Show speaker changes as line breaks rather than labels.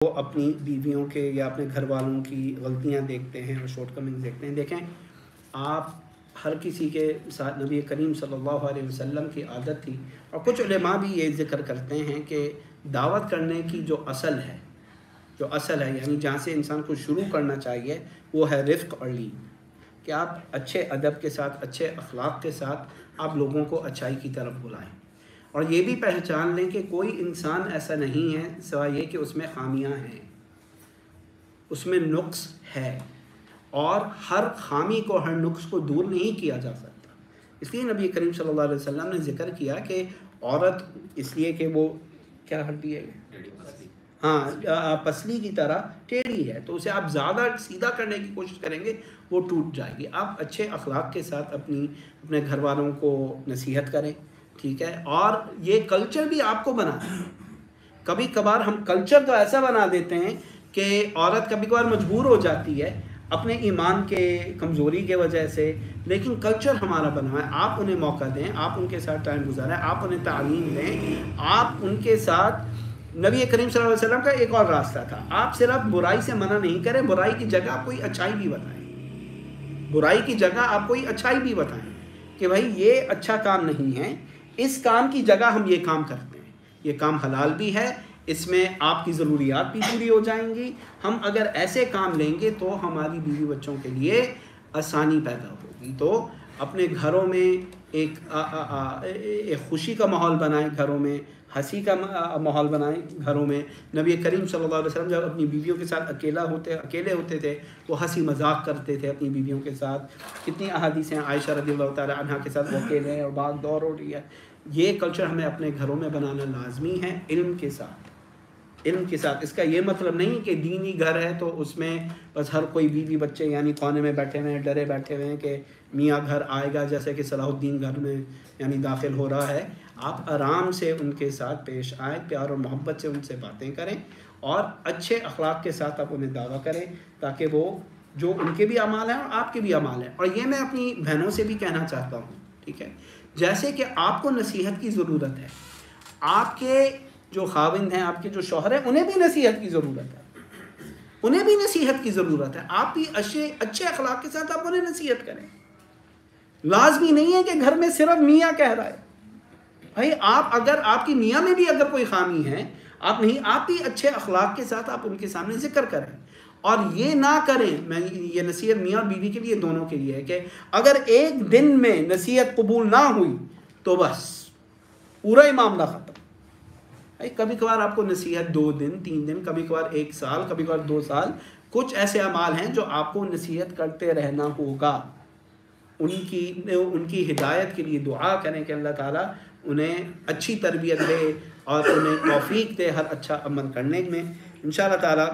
وہ اپنی بیویوں کے یا اپنے گھر والوں کی غلطیاں دیکھتے ہیں اور شارٹ کمنگ دیکھتے ہیں. دیکھیں آپ ہر کسی کے ساتھ نبی کریم صلی اللہ علیہ وسلم کی عادت تھی, اور کچھ علماء بھی یہ ذکر کرتے ہیں کہ دعوت کرنے کی جو اصل ہے یعنی جہاں سے انسان کو شروع کرنا چاہیے وہ ہے رفق اور لین, کہ آپ اچھے ادب کے ساتھ, اچھے اخلاق کے ساتھ آپ لوگوں کو اچھائی کی طرف بلائیں. اور یہ بھی پہچان لیں کہ کوئی انسان ایسا نہیں ہے سوائے یہ کہ اس میں خامیاں ہیں, اس میں نقص ہے, اور ہر خامی کو, ہر نقص کو دور نہیں کیا جا سکتا. اس لیے نبی کریم صلی اللہ علیہ وسلم نے ذکر کیا کہ عورت اس لیے کہ وہ کیا ہڈی ہے, پسلی کی طرح ٹیڑھی ہے, تو اسے آپ زیادہ سیدھا کرنے کی کوشش کریں گے وہ ٹوٹ جائے گی. آپ اچھے اخلاق کے ساتھ اپنے گھر والوں کو نصیحت کریں, ٹھیک ہے. اور یہ کلچر بھی آپ کو بنانا ہے. کبھی کبھار ہم کلچر تو ایسا بنا دیتے ہیں کہ عورت کبھی کبھار مجبور ہو جاتی ہے اپنے ایمان کے کمزوری کے وجہ سے, لیکن کلچر ہمارا بنا ہے. آپ انہیں موقع دیں, آپ ان کے ساتھ ٹائم گزاریں, آپ انہیں تعلیم دیں, آپ ان کے ساتھ. نبی کریم صلی اللہ علیہ وسلم کا ایک اور راستہ تھا, آپ صرف برائی سے منع نہیں کریں, برائی کی جگہ آپ کوئی اچھائی بھی بتائیں. برائی کی جگہ آپ کوئی اچھائی بھی بتائیں کہ بھائی یہ اچھا کام نہیں ہے, اس کام کی جگہ ہم یہ کام کرتے ہیں, یہ کام حلال بھی ہے, اس میں آپ کی ضروریات بھی پوری ہو جائیں گی. ہم اگر ایسے کام لیں گے تو ہماری بیوی بچوں کے لیے آسانی پیدا ہوگی. تو اپنے گھروں میں ایک خوشی کا ماحول بنائیں, گھروں میں ہنسی کا ماحول بنائیں. گھروں میں نبی کریم صلی اللہ علیہ وسلم جب اپنی بیویوں کے ساتھ اکیلے ہوتے تھے وہ ہنسی مذاق کرتے تھے اپنی بیویوں کے ساتھ. کتنی احادیث ہیں عائشہ رضی اللہ تعالی عنہا کے ساتھ وہ اکیلے ہیں اور بھاگ دور ہو رہی ہے. یہ کلچر ہمیں اپنے گھروں میں بنانا لازمی ہے, علم کے ساتھ. اس کا یہ مطلب نہیں کہ دینی گھر ہے تو اس میں بس ہر کوئی بیوی بچے یعنی کونے میں بیٹھے ہوئے ہیں, ڈرے بیٹھے ہوئے ہیں کہ میاں گھر آئے گا, جیسے کہ صلاح الدین گھر میں یعنی داخل ہو رہا ہے. آپ آرام سے ان کے ساتھ پیش آئیں, پیار اور محبت سے ان سے باتیں کریں, اور اچھے اخلاق کے ساتھ آپ انہیں دعویٰ کریں, تاکہ وہ جو ان کے بھی اعمال ہیں اور آپ کے بھی اعمال ہیں. اور یہ میں اپنی بہنوں سے بھی کہنا چاہتا ہوں, ٹھیک ہے, جیسے کہ آپ کو نصیحت کی ضرورت ہے, آپ کے جو خاوند ہیں, آپ کے جو شوہر ہیں, انہیں بھی نصیحت کی ضرورت ہے. آپ بھی اچھے اخلاق کے ساتھ آپ انہیں نصیحت کریں. لازمی نہیں ہے کہ گھر میں صرف میاں کہہ رہا ہے. بھائی اگر آپ کی میاں میں بھی اگر کوئی خامی ہے, آپ بھی اچھے اخلاق کے ساتھ آپ ان کے سامنے ذکر کریں. اور یہ نہ کریں, میں یہ نصیحت میاں اور بیوی کے لیے, دونوں کے لیے ہے, کہ اگر ایک دن میں نصیحت قبول نہ ہوئی تو بس پورا ہی معاملہ ختم. کبھی کبھار آپ کو نصیحت 2 دن 3 دن, کبھی کبھار 1 سال, کبھی کبھار 2 سال, کچھ ایسے اعمال ہیں جو آپ کو نصیحت کرتے رہنا ہوگا. ان کی ہدایت کے لیے دعا کریں کہ اللہ تعالیٰ انہیں اچھی تربیت دے اور انہیں توفیق دے ہر اچھا عمل کرنے میں. انشاءاللہ تعالیٰ